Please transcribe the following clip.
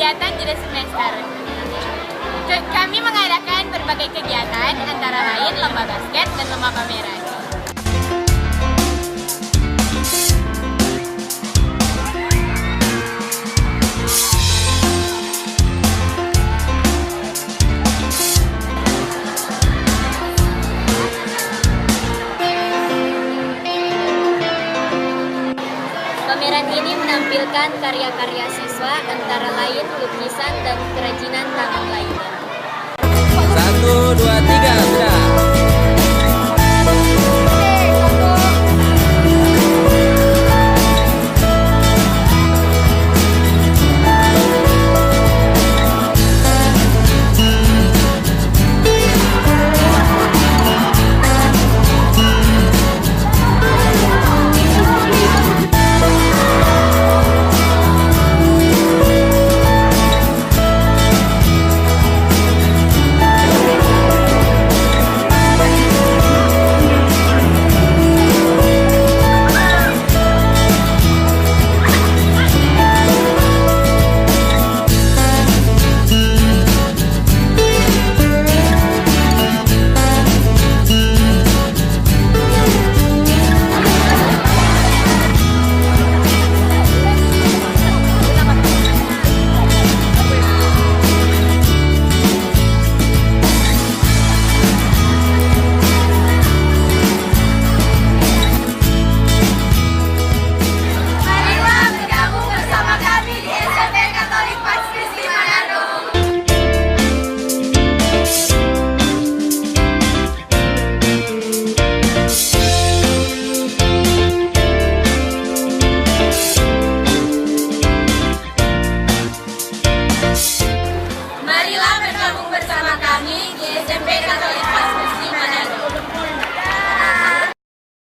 kegiatan jeda semester. Kami mengadakan berbagai kegiatan, antara lain lomba basket dan lomba pameran. Pameran ini menampilkan karya-karya siswa, antara lain lukisan dan kerajinan tangan lainnya. 1, 2, 3, sudah.